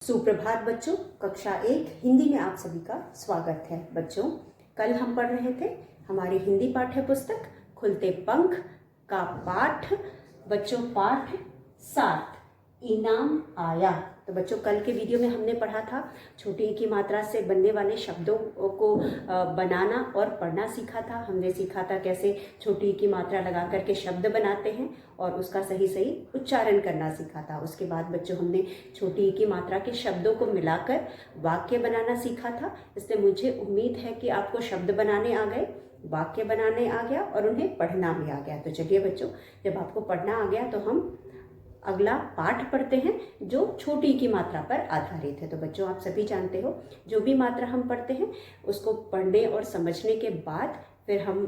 सुप्रभात बच्चों। कक्षा 1 हिंदी में आप सभी का स्वागत है। बच्चों, कल हम पढ़ रहे थे हमारी हिंदी पाठ्य पुस्तक खुलते पंख का पाठ। बच्चों, पाठ 7 इनाम आया। तो बच्चों, कल के वीडियो में हमने पढ़ा था छोटी ई की मात्रा से बनने वाले शब्दों को बनाना और पढ़ना सीखा था। हमने सीखा था कैसे छोटी ई की मात्रा लगा करके शब्द बनाते हैं और उसका सही सही उच्चारण करना सीखा था। उसके बाद बच्चों, हमने छोटी ई की मात्रा के शब्दों को मिलाकर वाक्य बनाना सीखा था। इसलिए मुझे उम्मीद है कि आपको शब्द बनाने आ गए, वाक्य बनाने आ गया और उन्हें पढ़ना भी आ गया। तो चलिए बच्चों, जब आपको पढ़ना आ गया तो हम अगला पाठ पढ़ते हैं जो छोटी ई की मात्रा पर आधारित है। तो बच्चों, आप सभी जानते हो जो भी मात्रा हम पढ़ते हैं उसको पढ़ने और समझने के बाद फिर हम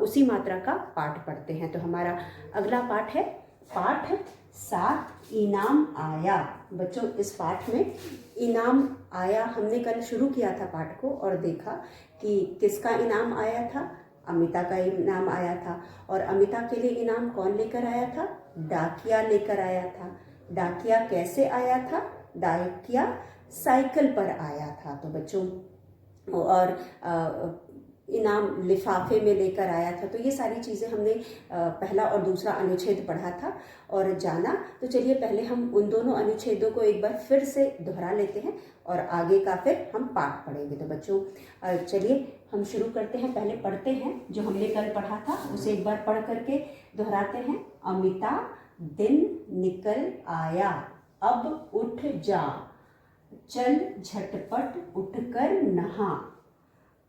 उसी मात्रा का पाठ पढ़ते हैं। तो हमारा अगला पाठ है पाठ 7 इनाम आया। बच्चों, इस पाठ में इनाम आया हमने कल शुरू किया था पाठ को और देखा कि किसका इनाम आया था। अमिता का इनाम आया था। और अमिता के लिए इनाम कौन लेकर आया था? डाकिया लेकर आया था। डाकिया कैसे आया था? डाकिया साइकिल पर आया था। तो बच्चों, और इनाम लिफाफे में लेकर आया था। तो ये सारी चीज़ें हमने पहला और दूसरा अनुच्छेद पढ़ा था और जाना। तो चलिए पहले हम उन दोनों अनुच्छेदों को एक बार फिर से दोहरा लेते हैं और आगे का फिर हम पाठ पढ़ेंगे। तो बच्चों, चलिए हम शुरू करते हैं। पहले पढ़ते हैं जो हमने कल पढ़ा था उसे एक बार पढ़ करके दोहराते हैं। अमिता दिन निकल आया, अब उठ जा, चल झटपट उठकर नहा।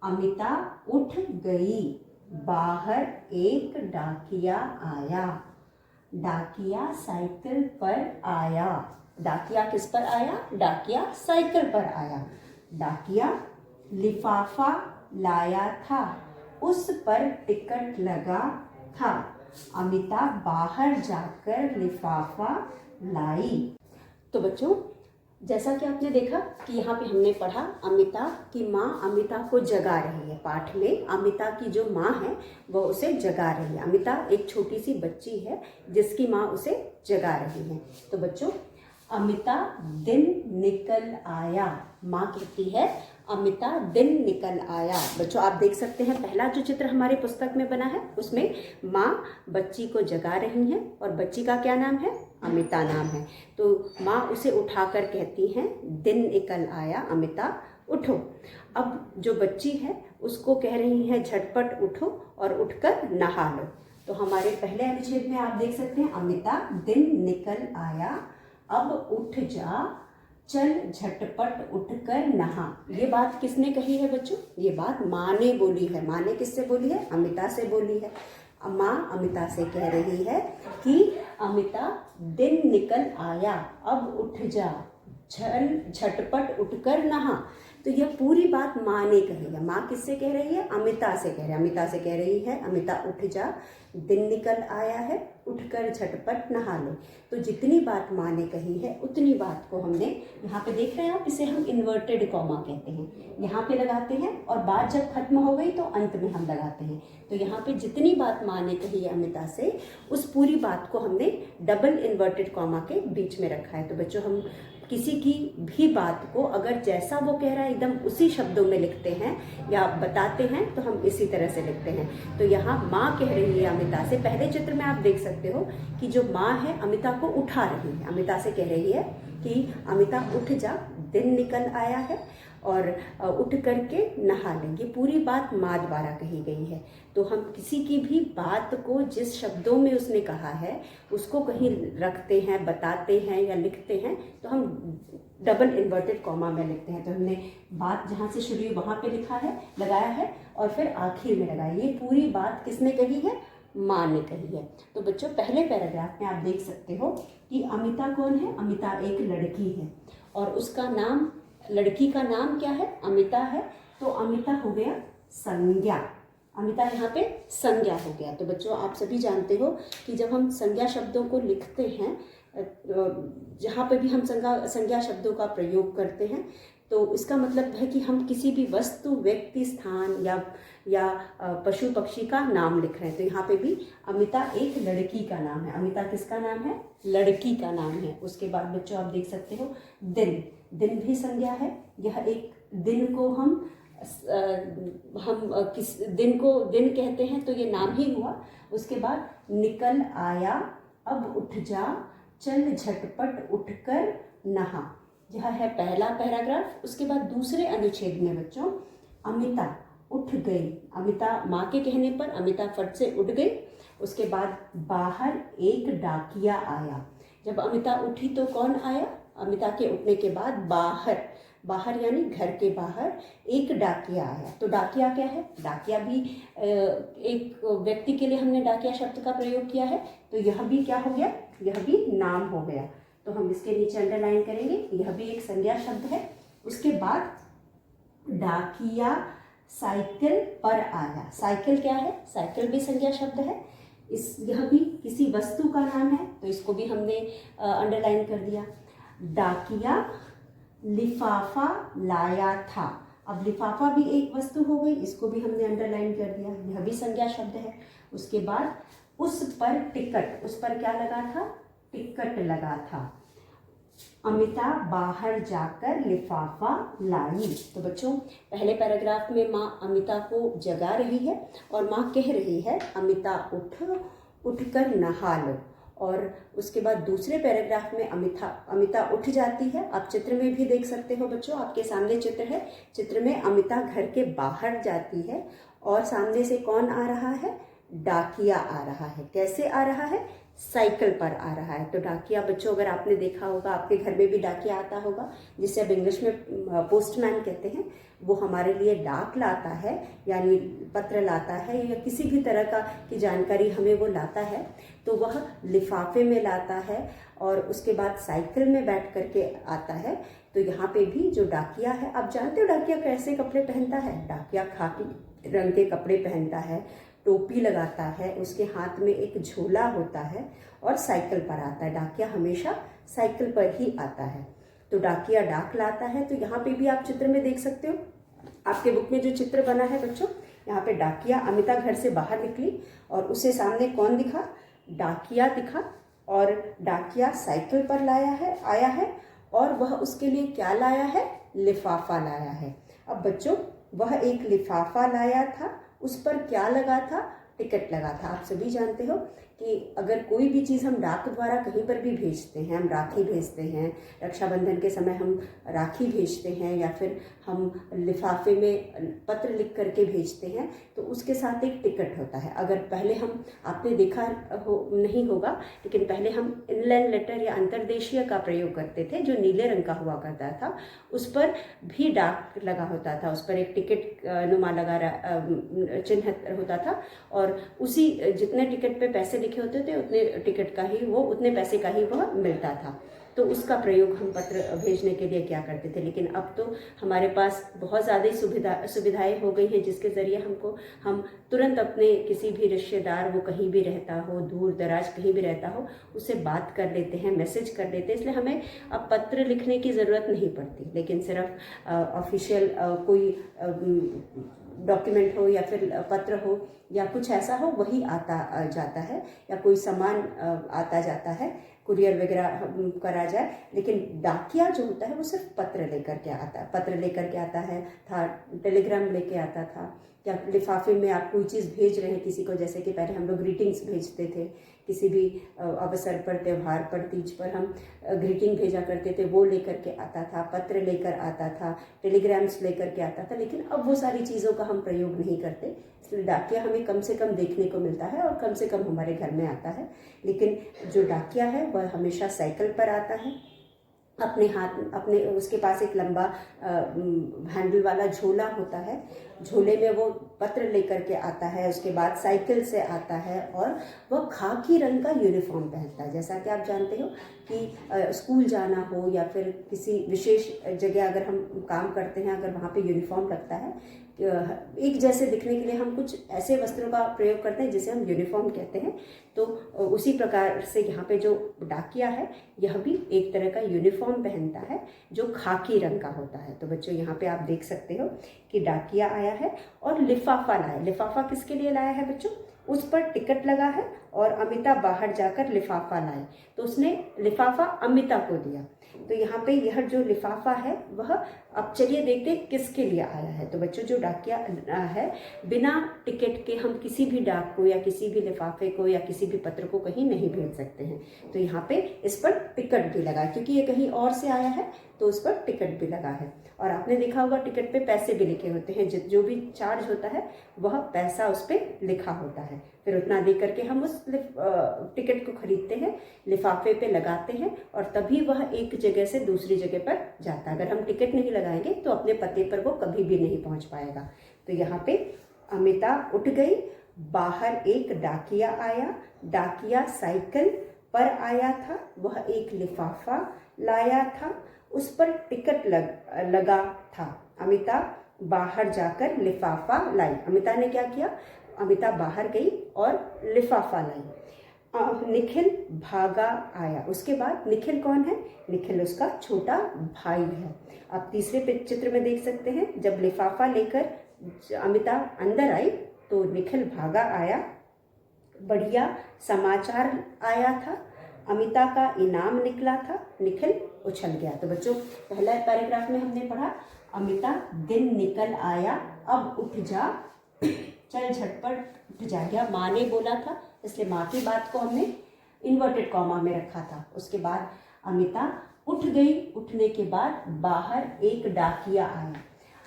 अमिता उठ गई, बाहर एक डाकिया आया। डाकिया साइकिल पर आया। डाकिया किस पर आया? डाकिया साइकिल पर आया। डाकिया लिफाफा लाया था, उस पर टिकट लगा था। अमिता बाहर जाकर लिफाफा लाई। तो बच्चों, जैसा कि आपने देखा कि यहाँ पे हमने पढ़ा अमिता की माँ अमिता को जगा रही है। पाठ में अमिता की जो माँ है वो उसे जगा रही है। अमिता एक छोटी सी बच्ची है जिसकी माँ उसे जगा रही है। तो बच्चों, अमिता दिन निकल आया। माँ कहती है अमिता दिन निकल आया। बच्चों, आप देख सकते हैं पहला जो चित्र हमारी पुस्तक में बना है उसमें माँ बच्ची को जगा रही है और बच्ची का क्या नाम है? अमिता नाम है। तो माँ उसे उठाकर कहती हैं दिन निकल आया, अमिता उठो। अब जो बच्ची है उसको कह रही है झटपट उठो और उठकर नहा लो। तो हमारे पहले अनुच्छेद में आप देख सकते हैं अमिता दिन निकल आया, अब उठ जा, चल झटपट उठकर नहा। ये बात किसने कही है बच्चों? ये बात माँ ने बोली है। माँ ने किससे बोली है? अमिता से बोली है। माँ अमिता से कह रही है कि अमिता दिन निकल आया, अब उठ जा, चल झटपट उठकर नहा। तो यह पूरी बात माँ ने कही है। माँ किससे कह रही है? अमिता से कह रही है। अमिता से कह रही है अमिता उठ जा, दिन निकल आया है, उठकर झटपट नहा लो। तो जितनी बात माँ ने कही है उतनी बात को हमने यहाँ पे देख रहे हैं आप, इसे हम इन्वर्टेड कॉमा कहते हैं। यहाँ पे लगाते हैं और बात जब खत्म हो गई तो अंत में हम लगाते हैं। तो यहाँ पे जितनी बात माँ ने कही है अमिता से उस पूरी बात को हमने डबल इन्वर्टेड कॉमा के बीच में रखा है। तो बच्चों, हम किसी की भी बात को अगर जैसा वो कह रहा है एकदम उसी शब्दों में लिखते हैं या बताते हैं तो हम इसी तरह से लिखते हैं। तो यहाँ माँ कह रही है अमिता से, पहले चित्र में आप देख सकते हो कि जो माँ है अमिता को उठा रही है। अमिता से कह रही है कि अमिता उठ जा, दिन निकल आया है और उठ करके नहा लें। ये पूरी बात माँ द्वारा कही गई है। तो हम किसी की भी बात को जिस शब्दों में उसने कहा है उसको कहीं रखते हैं, बताते हैं या लिखते हैं तो हम डबल इन्वर्टेड कॉमा में लिखते हैं। तो हमने बात जहाँ से शुरू हुई वहाँ पे लिखा है, लगाया है और फिर आखिर में लगाया। ये पूरी बात किसने कही है? माँ ने कही है। तो बच्चों, पहले पैराग्राफ में आप देख सकते हो कि अमिता कौन है? अमिता एक लड़की है और उसका नाम, लड़की का नाम क्या है? अमिता है। तो अमिता हो गया संज्ञा। अमिता यहाँ पे संज्ञा हो गया। तो बच्चों, आप सभी जानते हो कि जब हम संज्ञा शब्दों को लिखते हैं, जहाँ पे भी हम संज्ञा शब्दों का प्रयोग करते हैं तो इसका मतलब है कि हम किसी भी वस्तु, व्यक्ति, स्थान या पशु पक्षी का नाम लिख रहे हैं। तो यहाँ पे भी अमिता एक लड़की का नाम है। अमिता किसका नाम है? लड़की का नाम है। उसके बाद बच्चों आप देख सकते हो दिन, दिन भी संज्ञा है। यह एक दिन को हम किस दिन को दिन कहते हैं, तो ये नाम ही हुआ। उसके बाद निकल आया, अब उठ जा, चल झटपट उठकर नहा। यह है पहला पैराग्राफ। उसके बाद दूसरे अनुच्छेद में बच्चों अमिता उठ गई। अमिता माँ के कहने पर अमिता फट से उठ गई। उसके बाद बाहर एक डाकिया आया। जब अमिता उठी तो कौन आया? अमिता के उठने के बाद बाहर, बाहर यानी घर के बाहर एक डाकिया आया। तो डाकिया क्या है? डाकिया भी एक व्यक्ति के लिए हमने डाकिया शब्द का प्रयोग किया है। तो यह भी क्या हो गया? यह भी नाम हो गया। तो हम इसके नीचे अंडरलाइन करेंगे, यह भी एक संज्ञा शब्द है। उसके बाद डाकिया साइकिल पर आया। साइकिल क्या है? साइकिल भी संज्ञा शब्द है। यह भी किसी वस्तु का नाम है, तो इसको भी हमने अंडरलाइन कर दिया। डाकिया लिफाफा लाया था। अब लिफाफा भी एक वस्तु हो गई, इसको भी हमने अंडरलाइन कर दिया, यह भी संज्ञा शब्द है। उसके बाद उस पर टिकट, उस पर क्या लगा था? टिकट लगा था। अमिता बाहर जाकर लिफाफा लाई। तो बच्चों पहले पैराग्राफ में माँ अमिता को जगा रही है और माँ कह रही है अमिता उठकर नहा लो। और उसके बाद दूसरे पैराग्राफ में अमिता उठ जाती है। आप चित्र में भी देख सकते हो बच्चों, आपके सामने चित्र है। चित्र में अमिता घर के बाहर जाती है और सामने से कौन आ रहा है? डाकिया आ रहा है। कैसे आ रहा है? साइकिल पर आ रहा है। तो डाकिया बच्चों अगर आपने देखा होगा, आपके घर में भी डाकिया आता होगा, जिसे अब इंग्लिश में पोस्टमैन कहते हैं। वो हमारे लिए डाक लाता है, यानी पत्र लाता है या किसी भी तरह की जानकारी हमें वो लाता है। तो वह लिफाफे में लाता है और उसके बाद साइकिल में बैठ करके आता है। तो यहाँ पे भी जो डाकिया है, आप जानते हो डाकिया कैसे कपड़े पहनता है? डाकिया खाकी रंग के कपड़े पहनता है, टोपी लगाता है, उसके हाथ में एक झोला होता है और साइकिल पर आता है। डाकिया हमेशा साइकिल पर ही आता है। तो डाकिया डाक लाता है। तो यहाँ पे भी आप चित्र में देख सकते हो, आपके बुक में जो चित्र बना है बच्चों, यहाँ पे डाकिया, अमिता घर से बाहर निकली और उसे सामने कौन दिखा? डाकिया दिखा। और डाकिया साइकिल पर आया है और वह उसके लिए क्या लाया है? लिफाफा लाया है। अब बच्चों वह एक लिफाफा लाया था, उस पर क्या लगा था? टिकट लगा था। आप सभी जानते हो कि अगर कोई भी चीज़ हम डाक द्वारा कहीं पर भी भेजते हैं, हम राखी भेजते हैं, रक्षाबंधन के समय हम राखी भेजते हैं या फिर हम लिफाफे में पत्र लिख करके भेजते हैं, तो उसके साथ एक टिकट होता है। अगर पहले आपने देखा नहीं होगा, लेकिन पहले हम इनलैंड लेटर या अंतर्देशीय का प्रयोग करते थे, जो नीले रंग का हुआ करता था। उस पर भी डाक लगा होता था, उस पर एक टिकट नुमा लगा चिन्ह होता था और उसी जितने टिकट पे पैसे लिखे होते थे उतने टिकट का ही वो, उतने पैसे का ही वह मिलता था। तो उसका प्रयोग हम पत्र भेजने के लिए क्या करते थे। लेकिन अब तो हमारे पास बहुत ज़्यादा सुविधाएं हो गई हैं, जिसके ज़रिए हम तुरंत अपने किसी भी रिश्तेदार, वो कहीं भी रहता हो, दूर दराज कहीं भी रहता हो, उससे बात कर लेते हैं, मैसेज कर लेते हैं। इसलिए हमें अब पत्र लिखने की ज़रूरत नहीं पड़ती। लेकिन सिर्फ ऑफिशियल कोई डॉक्यूमेंट हो या फिर पत्र हो या कुछ ऐसा हो, वही आता जाता है, या कोई सामान आता जाता है, कुरियर वगैरह करा जाए। लेकिन डाकिया जो होता है वो सिर्फ पत्र लेकर के आता है, था टेलीग्राम लेके आता था, या लिफाफे में आप कोई चीज़ भेज रहे हैं किसी को, जैसे कि पहले हम लोग ग्रीटिंग्स भेजते थे, किसी भी अवसर पर, त्यौहार पर, तीज पर हम ग्रीटिंग भेजा करते थे, वो लेकर के आता था, पत्र लेकर आता था, टेलीग्राम्स लेकर के आता था। लेकिन अब वो सारी चीज़ों का हम प्रयोग नहीं करते, इसलिए डाकिया हमें कम से कम देखने को मिलता है और कम से कम हमारे घर में आता है। लेकिन जो डाकिया है वह हमेशा साइकिल पर आता है, उसके पास एक लंबा हैंडल वाला झोला होता है, झोले में वो पत्र लेकर के आता है। उसके बाद साइकिल से आता है और वह खाकी रंग का यूनिफॉर्म पहनता है। जैसा कि आप जानते हो कि स्कूल जाना हो या फिर किसी विशेष जगह अगर हम काम करते हैं, अगर वहाँ पे यूनिफॉर्म लगता है, एक जैसे दिखने के लिए हम कुछ ऐसे वस्त्रों का प्रयोग करते हैं जिसे हम यूनिफॉर्म कहते हैं। तो उसी प्रकार से यहाँ पे जो डाकिया है यह भी एक तरह का यूनिफॉर्म पहनता है जो खाकी रंग का होता है। तो बच्चों यहाँ पे आप देख सकते हो कि डाकिया आया है और लिफाफा लाया। लिफाफा किसके लिए लाया है बच्चों? उस पर टिकट लगा है और अमिता बाहर जाकर लिफाफा लाए, तो उसने लिफाफा अमिता को दिया। तो यहाँ पे यह जो लिफाफा है वह, अब चलिए देखते हैं किसके लिए आया है। तो बच्चों जो डाकिया है, बिना टिकट के हम किसी भी डाक को या किसी भी लिफाफे को या किसी भी पत्र को कहीं नहीं भेज सकते हैं। तो यहाँ पे इस पर टिकट भी लगा, क्योंकि ये कहीं और से आया है तो उस पर टिकट भी लगा है। और आपने देखा होगा टिकट पे पैसे भी लिखे होते हैं, जो भी चार्ज होता है वह पैसा उस पर लिखा होता है। फिर उतना दे करके हम उस टिकट को खरीदते हैं, लिफाफे पे लगाते हैं और तभी वह एक जगह से दूसरी जगह पर जाता है। अगर हम टिकट नहीं लगाएंगे तो अपने पते पर वो कभी भी नहीं पहुंच पाएगा। तो यहाँ पे अमिता उठ गई, बाहर एक डाकिया आया, डाकिया साइकिल पर आया था, वह एक लिफाफा लाया था, उस पर टिकट लगा था। अमिता बाहर जाकर लिफाफा लाई। अमिता ने क्या किया? अमिता बाहर गई और लिफाफा लाई। निखिल भागा आया। उसके बाद निखिल कौन है? निखिल उसका छोटा भाई है। आप तीसरे चित्र में देख सकते हैं, जब लिफाफा लेकर अमिता अंदर आई तो निखिल भागा आया। बढ़िया समाचार आया था, अमिता का इनाम निकला था, निखिल उछल गया। तो बच्चों पहला पैराग्राफ में हमने पढ़ा, अमिता दिन निकल आया, अब उठ जा, चल झटपट उठ जा। यह माँ ने बोला था, इसलिए माँ की बात को हमने इन्वर्टेड कॉमा में रखा था। उसके बाद अमिता उठ गई, उठने के बाद बाहर एक डाकिया आया।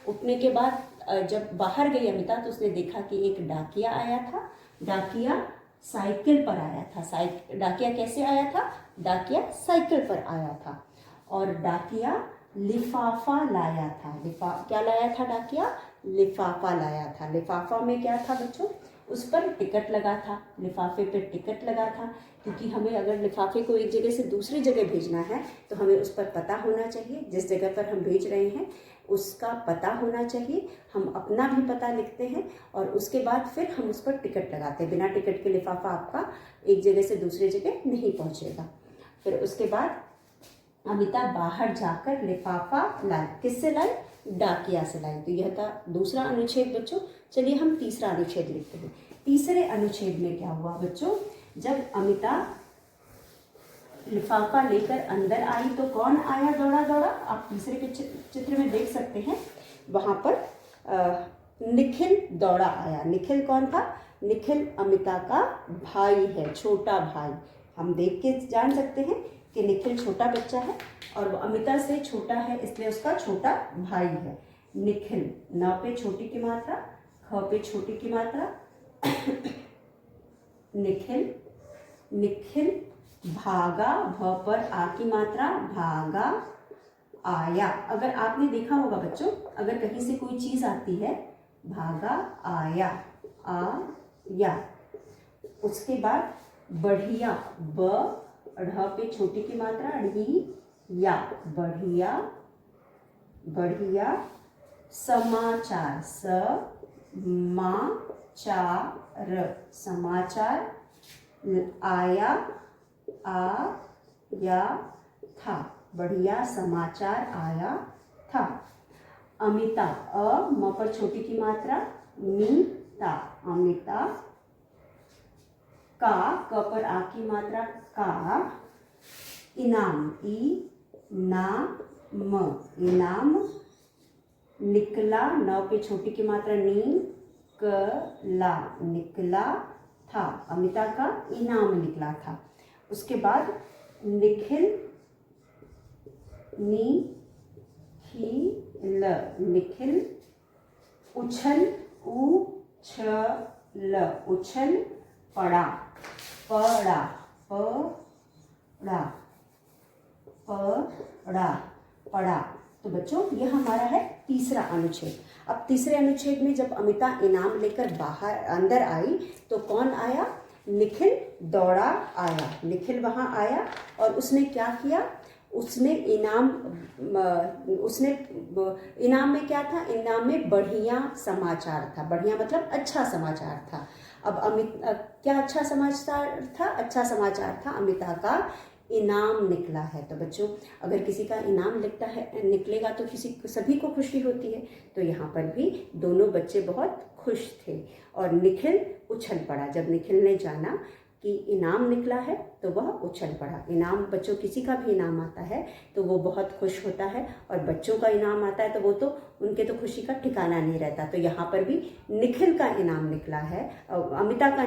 उठने के बाद जब बाहर गई अमिता तो उसने देखा कि एक डाकिया आया था। डाकिया साइकिल पर आया था। डाकिया कैसे आया था? डाकिया साइकिल पर आया था। और डाकिया लिफाफा लाया था। क्या लाया था डाकिया? लिफाफा लाया था। लिफाफा में क्या था बच्चों? उस पर टिकट लगा था, लिफाफे पर टिकट लगा था, क्योंकि हमें अगर लिफाफे को एक जगह से दूसरी जगह भेजना है तो हमें उस पर पता होना चाहिए। जिस जगह पर हम भेज रहे हैं उसका पता होना चाहिए। हम अपना भी पता लिखते हैं और उसके बाद फिर हम उस पर टिकट लगाते हैं। बिना टिकट के लिफाफा आपका एक जगह से दूसरी जगह नहीं पहुंचेगा। फिर उसके बाद अमिता बाहर जाकर लिफाफा लाई। किससे लाई? डाकिया से लाई। तो यह था दूसरा अनुच्छेद बच्चों। चलिए हम तीसरा अनुच्छेद लिखते हैं। तीसरे अनुच्छेद में क्या हुआ बच्चों? जब अमिता लिफाफा लेकर अंदर आई तो कौन आया दौड़ा दौड़ा? आप तीसरे के चित्र में देख सकते हैं, वहां पर निखिल दौड़ा आया। निखिल कौन था? निखिल अमिता का भाई है, छोटा भाई। हम देख के जान सकते हैं कि निखिल छोटा बच्चा है और वो अमिता से छोटा है, इसलिए उसका छोटा भाई है। निखिल, न पे छोटी की मात्रा, ख पे छोटी की मात्रा, निखिल। निखिल भागा, भ पर आ की मात्रा, भागा आया। अगर आपने देखा होगा बच्चों, अगर कहीं से कोई चीज आती है, भागा आया, आया। उसके बाद बढ़िया, ब ढ़ पे छोटी की मात्रा, ढ़ी या, बढ़िया बढ़िया। समाचार, स मा चा र, समाचार। आया, आ या था, बढ़िया समाचार आया था। अमिता, अ म पर छोटी की मात्रा, मीता, अमिता। का, क पर आ की मात्रा, का। इनाम, ई ना म, इनाम। निकला, न पे छोटी की मात्रा, नी क ला, निकला था, अमिता का इनाम निकला था। उसके बाद निखिल, नी ही ल, निखिल। उछल, उ छ ल, उछल पड़ा, पड़ा, पड़ा, पड़ा, पड़ा। तो बच्चों यह हमारा है तीसरा अनुच्छेद। अब तीसरे अनुच्छेद में जब अमिता इनाम लेकर बाहर अंदर आई तो कौन आया? निखिल दौड़ा आया। निखिल वहाँ आया और उसने क्या किया, उसने इनाम में क्या था, इनाम में बढ़िया समाचार था। बढ़िया मतलब अच्छा समाचार था। अब क्या अच्छा समाचार था, अच्छा समाचार था अमिता का इनाम निकला है। तो बच्चों अगर किसी का इनाम निकलेगा तो सभी को खुशी होती है। तो यहाँ पर भी दोनों बच्चे बहुत खुश थे और निखिल उछल पड़ा। जब निखिल ने जाना कि इनाम निकला है तो वह उछल पड़ा। इनाम बच्चों किसी का भी इनाम आता है तो वो बहुत खुश होता है, और बच्चों का इनाम आता है तो वो तो उनके तो खुशी का ठिकाना नहीं रहता। तो यहाँ पर भी निखिल का इनाम निकला है, अमिता का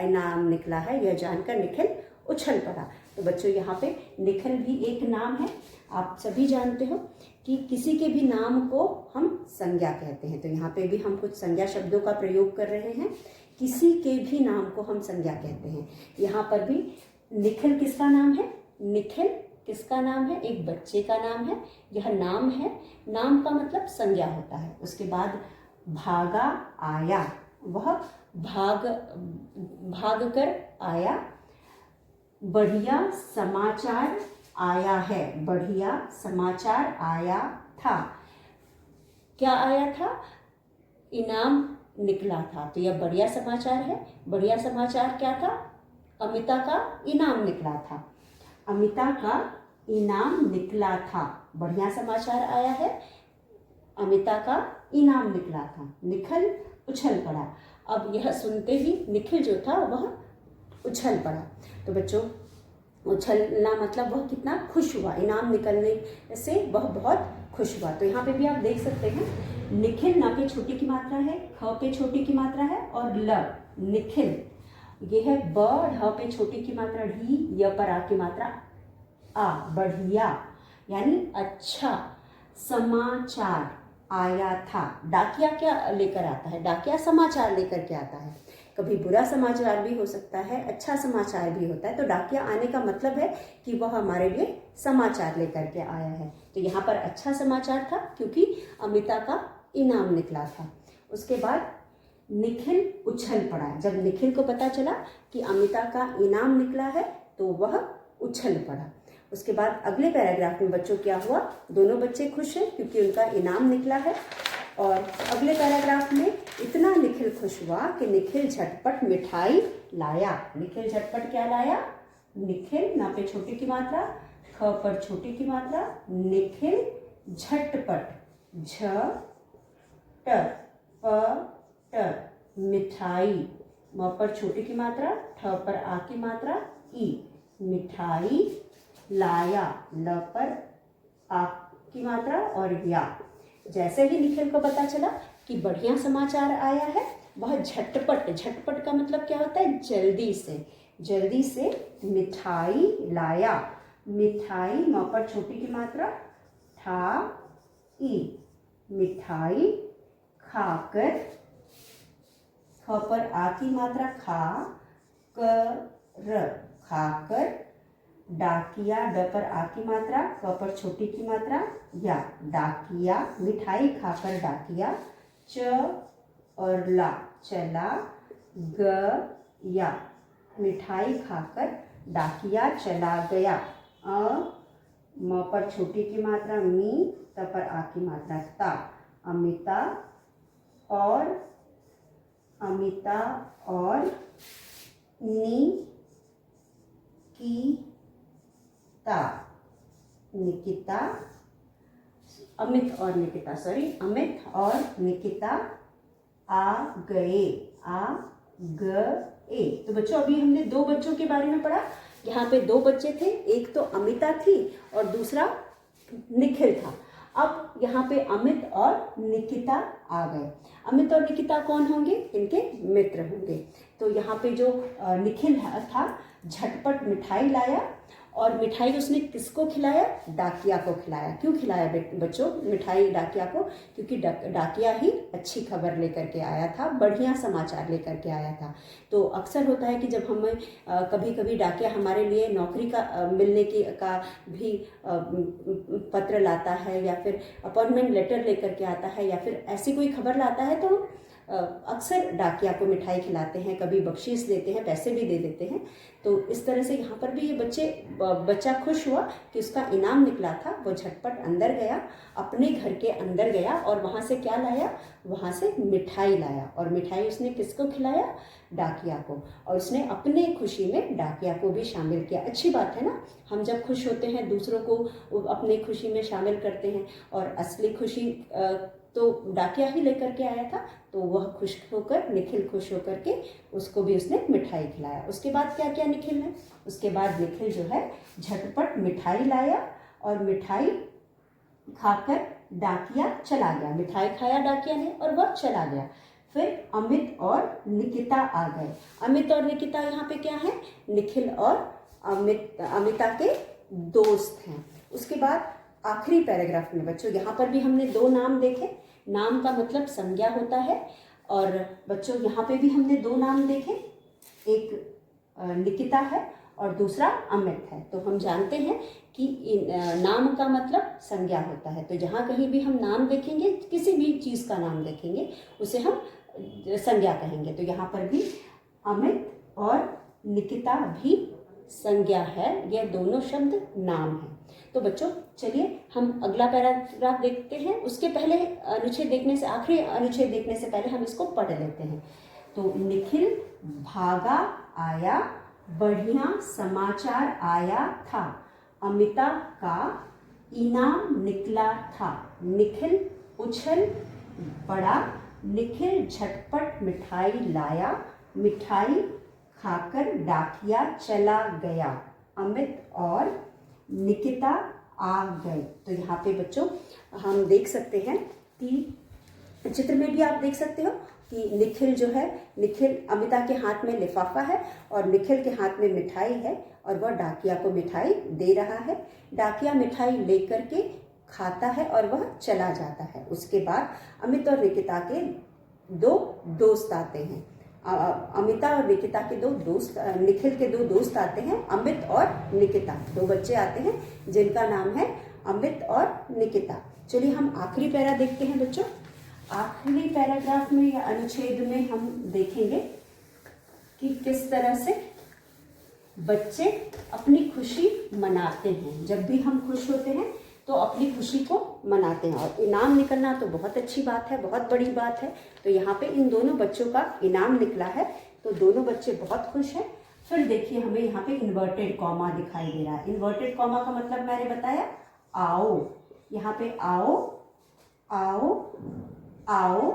इनाम निकला है, यह जानकर निखिल उछल पड़ा। तो बच्चों यहाँ पे निखिल भी एक नाम है। आप सभी जानते हो कि किसी के भी नाम को हम संज्ञा कहते हैं। तो यहाँ पे भी हम कुछ संज्ञा शब्दों का प्रयोग कर रहे हैं। किसी के भी नाम को हम संज्ञा कहते हैं। यहाँ पर भी निखिल किसका नाम है, निखिल किसका नाम है, एक बच्चे का नाम है। यह नाम है, नाम का मतलब संज्ञा होता है। उसके बाद भागा आया, वह भाग कर आया। बढ़िया समाचार आया है, बढ़िया समाचार आया था। क्या आया था, इनाम निकला था। तो यह बढ़िया समाचार है। बढ़िया समाचार क्या था, अमिता का इनाम निकला था। अमिता का इनाम निकला था। बढ़िया समाचार आया है, अमिता का इनाम निकला था। निखिल उछल पड़ा। अब यह सुनते ही निखिल जो था वह उछल पड़ा। तो बच्चों उछलना मतलब वह कितना खुश हुआ, इनाम निकलने से वह बहुत खुश हुआ। तो यहाँ पे भी आप देख सकते हैं निखिल ना पे छोटी की मात्रा है, ख पे छोटी की मात्रा है, और ल निखिल ये है। ब ढ पे छोटी की मात्रा ढी, य पर आ की मात्रा आ। बढ़िया यानी अच्छा समाचार आया था। डाकिया क्या लेकर आता है, डाकिया समाचार लेकर के आता है। कभी बुरा समाचार भी हो सकता है, अच्छा समाचार भी होता है। तो डाकिया आने का मतलब है कि वह हमारे लिए समाचार लेकर के आया है। तो यहाँ पर अच्छा समाचार था क्योंकि अमिता का इनाम निकला था। उसके बाद निखिल उछल पड़ा। जब निखिल को पता चला कि अमिता का इनाम निकला है तो वह उछल पड़ा। उसके बाद अगले पैराग्राफ में बच्चों क्या हुआ, दोनों बच्चे खुश हैं क्योंकि उनका इनाम निकला है। और अगले पैराग्राफ में इतना निखिल खुश हुआ कि निखिल झटपट मिठाई लाया। निखिल झटपट क्या लाया, निखिल ना पे छोटी की मात्रा, ख पर छोटी की मात्रा, निखिल झटपट, झ ट प ट मिठाई, म पर छोटी की मात्रा, ठ पर आ की मात्रा, ई मिठाई लाया, ल पर आ की मात्रा और या। जैसे ही निखिल को पता चला कि बढ़िया समाचार आया है, वह झटपट, झटपट का मतलब क्या होता है, जल्दी से मिठाई लाया। मिठाई म पर छोटी की मात्रा, ठा ई मिठाई खाकर, ख पर आ की मात्रा खा कर, खाकर, डाकिया ड पर आ की मात्रा, क पर छोटी की मात्रा या, डाकिया मिठाई खाकर डाकिया, च और ला चला, ग या मिठाई खाकर डाकिया चला गया, अ म पर छोटी की मात्रा मी, त पर आ की मात्रा ता, अमिता और निकिता, अमित और निकिता आ गए। तो बच्चों अभी हमने दो बच्चों के बारे में पढ़ा। यहाँ पे दो बच्चे थे, एक तो अमिता थी और दूसरा निखिल था। अब यहाँ पे अमित और निकिता आ गए। अमित और निकिता कौन होंगे, इनके मित्र होंगे। तो यहाँ पे जो निखिल था झटपट मिठाई लाया, और मिठाई उसने किसको खिलाया, डाकिया को खिलाया। क्यों खिलाया बच्चों मिठाई डाकिया को, क्योंकि डाकिया ही अच्छी खबर लेकर के आया था, बढ़िया समाचार लेकर के आया था। तो अक्सर होता है कि जब हमें कभी कभी डाकिया हमारे लिए नौकरी का मिलने का भी पत्र लाता है, या फिर अपॉइंटमेंट लेटर लेकर के आता है, या फिर ऐसी कोई खबर लाता है, तो अक्सर डाकिया को मिठाई खिलाते हैं, कभी बख्शीश देते हैं, पैसे भी दे देते हैं। तो इस तरह से यहाँ पर भी ये बच्चा खुश हुआ कि उसका इनाम निकला था। वो झटपट अंदर गया, अपने घर के अंदर गया और वहाँ से क्या लाया, वहाँ से मिठाई लाया। और मिठाई उसने किसको खिलाया, डाकिया को। और उसने अपने खुशी में डाकिया को भी शामिल किया। अच्छी बात है ना, हम जब खुश होते हैं दूसरों को अपने खुशी में शामिल करते हैं। और असली खुशी तो डाकिया ही लेकर के आया था, तो वह खुश होकर, निखिल खुश होकर के उसको भी उसने मिठाई खिलाया। उसके बाद क्या किया निखिल ने, उसके बाद निखिल जो है झटपट मिठाई लाया और मिठाई खाकर डाकिया चला गया। मिठाई खाया डाकिया ने और वह चला गया। फिर अमित और निकिता आ गए। अमित और निकिता यहाँ पे क्या है, निखिल और अमिता के दोस्त हैं। उसके बाद आखिरी पैराग्राफ में बच्चों यहाँ पर भी हमने दो नाम देखे। नाम का मतलब संज्ञा होता है। और बच्चों यहाँ पे भी हमने दो नाम देखे, एक निकिता है और दूसरा अमित है। तो हम जानते हैं कि नाम का मतलब संज्ञा होता है। तो जहाँ कहीं भी हम नाम देखेंगे, किसी भी चीज़ का नाम देखेंगे, उसे हम संज्ञा कहेंगे। तो यहाँ पर भी अमित और निकिता भी संज्ञा है, ये दोनों शब्द नाम है। तो बच्चों चलिए हम अगला पैराग्राफ देखते हैं। उसके पहले अनुच्छेद देखने से, आखिरी अनुच्छेद देखने से पहले हम इसको पढ़ लेते हैं। तो निखिल भागा आया, बढ़िया समाचार आया था, अमिता का इनाम निकला था। निखिल उछल पड़ा, निखिल झटपट मिठाई लाया, मिठाई खाकर डाकिया चला गया, अमित और निकिता आ गए। तो यहाँ पे बच्चों हम देख सकते हैं कि चित्र में भी आप देख सकते हो कि निखिल जो है, निखिल, अमिता के हाथ में लिफाफा है और निखिल के हाथ में मिठाई है और वह डाकिया को मिठाई दे रहा है। डाकिया मिठाई लेकर के खाता है और वह चला जाता है। उसके बाद अमित और निकिता के दो दोस्त आते हैं। अमिता और निकिता के दो दोस्त, निखिल के दो दोस्त आते हैं, अमित और निकिता। दो बच्चे आते हैं जिनका नाम है अमित और निकिता। चलिए हम आखिरी पैरा देखते हैं बच्चों। आखिरी पैराग्राफ में या अनुच्छेद में हम देखेंगे कि किस तरह से बच्चे अपनी खुशी मनाते हैं। जब भी हम खुश होते हैं तो अपनी खुशी को मनाते हैं। और इनाम निकलना तो बहुत अच्छी बात है, बहुत बड़ी बात है। तो यहाँ पे इन दोनों बच्चों का इनाम निकला है, तो दोनों बच्चे बहुत खुश हैं। फिर देखिए हमें यहाँ पे इन्वर्टेड कॉमा दिखाई दे रहा है। इन्वर्टेड कॉमा का मतलब मैंने बताया आओ। यहाँ पे आओ, आओ, आओ,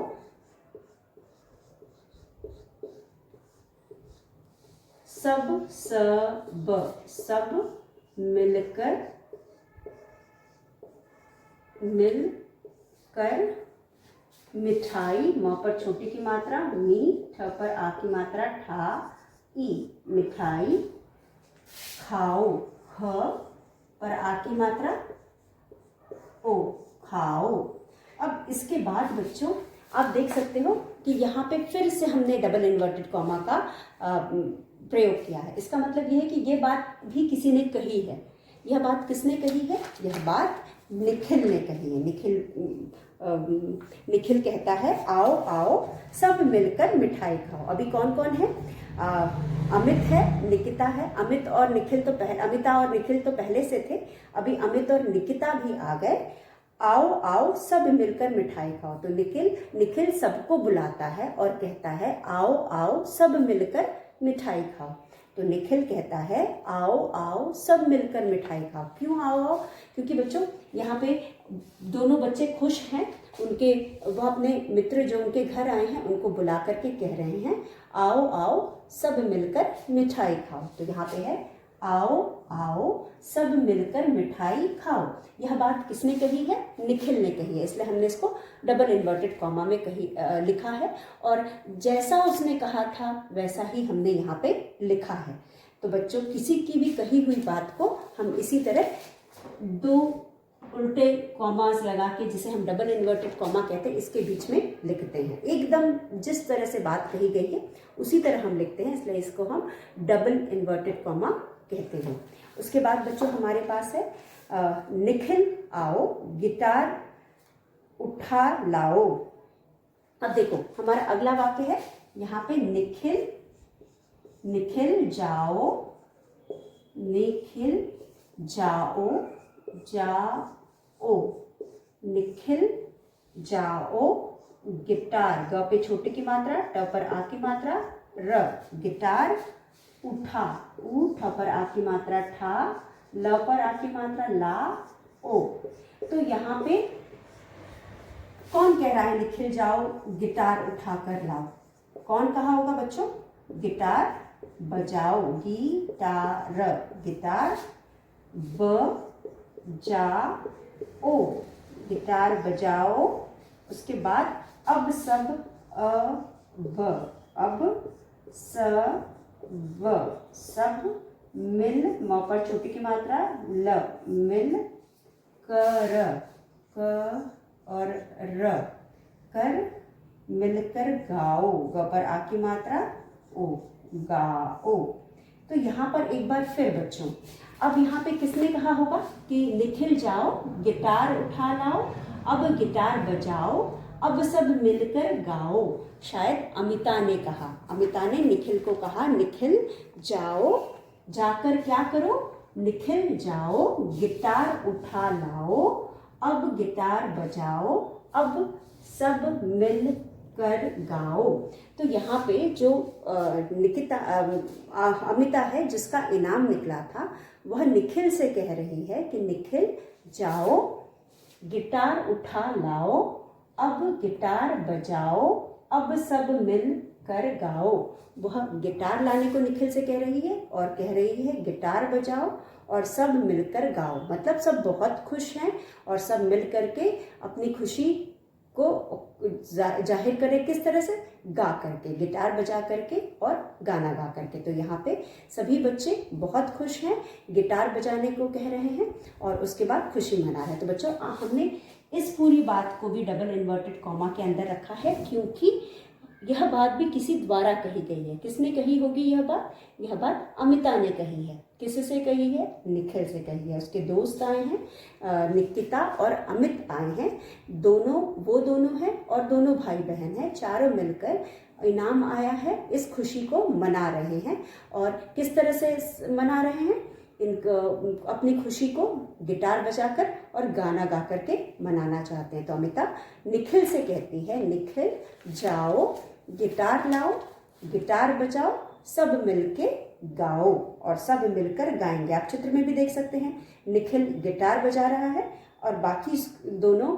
सब, सब मिलकर मिठाई, म पर छोटी की मात्रा मी, ठ पर आ की मात्रा ठा, ई, मिठाई खाओ, ह पर आ की मात्रा ओ, खाओ। अब इसके बाद बच्चों आप देख सकते हो कि यहाँ पे फिर से हमने डबल इन्वर्टेड कॉमा का प्रयोग किया है। इसका मतलब ये है कि ये बात भी किसी ने कही है। यह बात किसने कही है? यह बात निखिल ने कही है। निखिल कहता है आओ आओ सब मिलकर मिठाई खाओ। अभी कौन कौन है? अमित है, निकिता है। अमिता और निखिल तो पहले से थे। अभी अमित और निकिता भी आ गए। आओ आओ सब मिलकर मिठाई खाओ। तो निखिल सबको बुलाता है और कहता है आओ आओ सब मिलकर मिठाई खाओ। तो निखिल कहता है आओ आओ सब मिलकर मिठाई खाओ। क्यों आओ आओ? क्योंकि बच्चों यहाँ पे दोनों बच्चे खुश हैं। वह अपने मित्र जो उनके घर आए हैं उनको बुला करके कह रहे हैं आओ आओ सब मिलकर मिठाई खाओ। तो यहाँ पे है आओ आओ सब मिलकर मिठाई खाओ। यह बात किसने कही है? निखिल ने कही है, इसलिए हमने इसको डबल इन्वर्टेड कॉमा में लिखा है। और जैसा उसने कहा था वैसा ही हमने यहाँ पे लिखा है। तो बच्चों किसी की भी कही हुई बात को हम इसी तरह दो उल्टे कॉमास लगा के, जिसे हम डबल इन्वर्टेड कॉमा कहते हैं, इसके बीच में लिखते हैं। एकदम जिस तरह से बात कही गई है उसी तरह हम लिखते हैं, इसलिए इसको हम डबल इन्वर्टेड कॉमा कहते हैं। उसके बाद बच्चों हमारे पास है निखिल आओ गिटार उठा लाओ। अब देखो हमारा अगला वाक्य है, यहाँ पे निखिल, निखिल जाओ, निखिल जाओ, जाओ, निखिल जाओ, गिटार, ग पे छोटे की मात्रा, ट पर आ की मात्रा, र, गिटार उठा, ऊ, ठ पर आ की मात्रा, ठा, ल पर आ की मात्रा, ला, ओ। तो यहाँ पे कौन कह रहा है निखिल जाओ गिटार उठा कर लाओ? कौन कहा होगा बच्चों? गिटार बजाओ, गिटार, गिटार बजाओ, गिटार बजाओ। उसके बाद अब सब, अब सब मिल, म पर छोटी की मात्रा, ल, मिल कर, क और र, कर, मिलकर गाओ, ग पर आ की मात्रा, ओ, गाओ। तो यहाँ पर एक बार फिर बच्चों, अब यहाँ पे किसने कहा होगा कि निखिल जाओ गिटार उठा लाओ, अब गिटार बजाओ, अब सब मिलकर गाओ। शायद अमिता ने कहा, अमिता ने निखिल को कहा निखिल जाओ, जाकर क्या करो? निखिल जाओ गिटार उठा लाओ, अब गिटार बजाओ, अब सब मिल कर गाओ। तो यहाँ पे जो निकिता अमिता है जिसका इनाम निकला था, वह निखिल से कह रही है कि निखिल जाओ गिटार उठा लाओ, अब गिटार बजाओ, अब सब मिल कर गाओ। वह गिटार लाने को निखिल से कह रही है और कह रही है गिटार बजाओ और सब मिलकर गाओ। मतलब सब बहुत खुश हैं और सब मिल करके अपनी खुशी को जाहिर करें। किस तरह से? गा करके, गिटार बजा करके और गाना गा करके। तो यहाँ पे सभी बच्चे बहुत खुश हैं, गिटार बजाने को कह रहे हैं और उसके बाद खुशी मना रहे हैं। तो बच्चों हमने इस पूरी बात को भी डबल इन्वर्टेड कॉमा के अंदर रखा है, क्योंकि यह बात भी किसी द्वारा कही गई है। किसने कही होगी यह बात? यह बात अमिता ने कही है। किससे कही है? निखिल से कही है। उसके दोस्त आए हैं, निकिता और अमित आए हैं, दोनों वो दोनों हैं और दोनों भाई बहन हैं, चारों मिलकर इनाम आया है, इस खुशी को मना रहे हैं। और किस तरह से मना रहे हैं? अपनी खुशी को गिटार बजाकर और गाना गा करके मनाना चाहते हैं। तो अमिता निखिल से कहती है निखिल जाओ गिटार लाओ, गिटार बजाओ, सब मिलके गाओ। और सब मिलकर गाएंगे। आप चित्र में भी देख सकते हैं, निखिल गिटार बजा रहा है और बाकी दोनों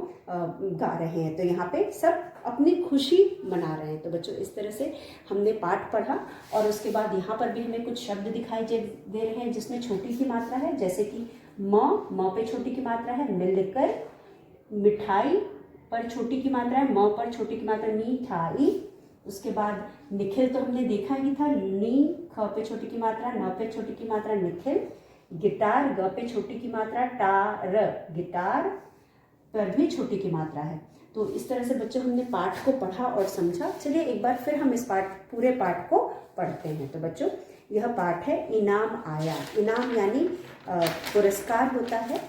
गा रहे हैं। तो यहाँ पे सब अपनी खुशी मना रहे हैं। तो बच्चों इस तरह से हमने पाठ पढ़ा और उसके बाद यहाँ पर भी हमें कुछ शब्द दिखाई दे रहे हैं जिसमें छोटी की मात्रा है, जैसे कि म पे छोटी की मात्रा है, मिलकर, मिठाई पर छोटी की मात्रा है, म पर छोटी की मात्रा मिठाई। उसके बाद निखिल तो हमने देखा ही था, नी, ख पे छोटी की मात्रा, न पे छोटी की मात्रा निखिल, गिटार, ग पे छोटी की मात्रा, टार, गिटार पर भी छोटी की मात्रा है। तो इस तरह से बच्चों हमने पाठ को पढ़ा और समझा। चलिए एक बार फिर हम इस पूरे पाठ को पढ़ते हैं। तो बच्चों यह पाठ है इनाम आया। इनाम यानी पुरस्कार होता है।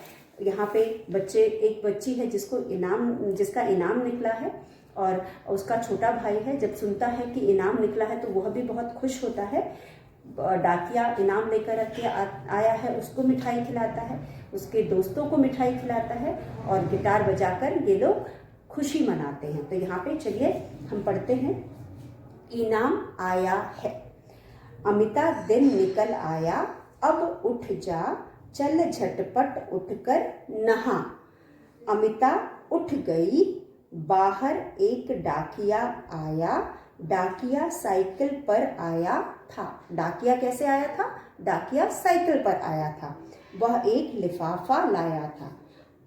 यहाँ पे बच्चे, एक बच्ची है जिसका इनाम निकला है और उसका छोटा भाई है, जब सुनता है कि इनाम निकला है तो वह भी बहुत खुश होता है। डाकिया इनाम लेकर के आया है, उसको मिठाई खिलाता है, उसके दोस्तों को मिठाई खिलाता है और गिटार बजाकर ये लोग खुशी मनाते हैं। तो यहाँ पे चलिए हम पढ़ते हैं। इनाम आया है। अमिता दिन निकल आया, अब उठ जा, चल झटपट उठकर नहा। अमिता उठ गई, बाहर एक डाकिया आया, डाकिया साइकिल पर आया था। डाकिया कैसे आया था? डाकिया साइकिल पर आया था। वह एक लिफाफा लाया था,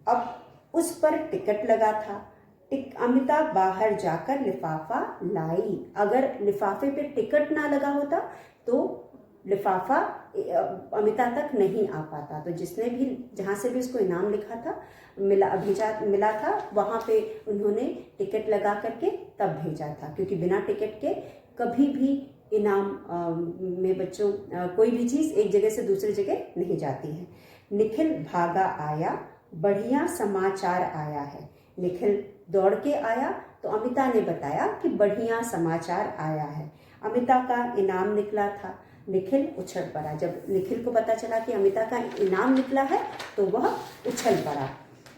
अब उस पर टिकट लगा था। अमिता बाहर जाकर लिफाफा लाई। अगर लिफाफे पे टिकट ना लगा होता तो लिफाफा अमिता तक नहीं आ पाता। तो जिसने भी, जहाँ से भी उसको इनाम लिखा था, मिला था, वहाँ पे उन्होंने टिकट लगा करके तब भेजा था, क्योंकि बिना टिकट के कभी भी इनाम में बच्चों कोई भी चीज़ एक जगह से दूसरी जगह नहीं जाती है। निखिल भागा आया, बढ़िया समाचार आया है। निखिल दौड़ के आया तो अमिता ने बताया कि बढ़िया समाचार आया है। अमिता का इनाम निकला था। निखिल उछल पड़ा। जब निखिल को पता चला कि अमिता का इनाम निकला है तो वह उछल पड़ा।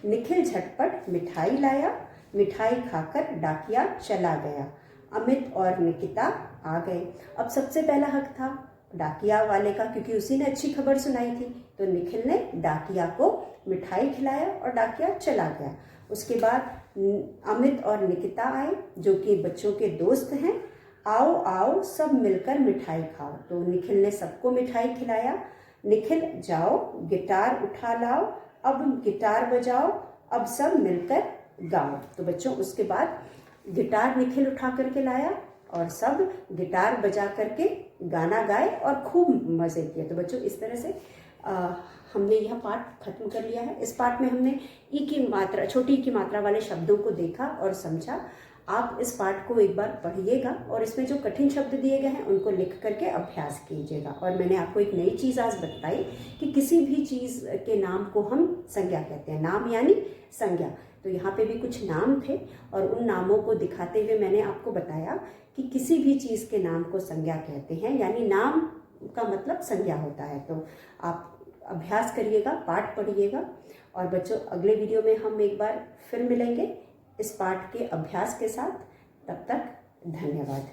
निखिल झटपट मिठाई लाया। मिठाई खाकर डाकिया चला गया। अमित और निकिता आ गए। अब सबसे पहला हक था डाकिया वाले का, क्योंकि उसी ने अच्छी खबर सुनाई थी। तो निखिल ने डाकिया को मिठाई खिलाया और डाकिया चला गया। उसके बाद अमित और निकिता आए, जो कि बच्चों के दोस्त हैं। आओ आओ सब मिलकर मिठाई खाओ। तो निखिल ने सबको मिठाई खिलाया। निखिल जाओ गिटार उठा लाओ, अब गिटार बजाओ, अब सब मिलकर गाओ। तो बच्चों उसके बाद गिटार निखिल उठा करके लाया और सब गिटार बजा करके गाना गाए और खूब मज़े किए। तो बच्चों इस तरह से हमने यह पाठ खत्म कर लिया है। इस पाठ में हमने ई की मात्रा, छोटी ई की मात्रा वाले शब्दों को देखा और समझा। आप इस पाठ को एक बार पढ़िएगा और इसमें जो कठिन शब्द दिए गए हैं उनको लिख करके अभ्यास कीजिएगा। और मैंने आपको एक नई चीज़ आज बताई कि किसी भी चीज़ के नाम को हम संज्ञा कहते हैं। नाम यानी संज्ञा। तो यहाँ पे भी कुछ नाम थे और उन नामों को दिखाते हुए मैंने आपको बताया कि किसी भी चीज़ के नाम को संज्ञा कहते हैं, यानी नाम का मतलब संज्ञा होता है। तो आप अभ्यास करिएगा, पाठ पढ़िएगा। और बच्चों अगले वीडियो में हम एक बार फिर मिलेंगे इस पाठ के अभ्यास के साथ। तब तक धन्यवाद।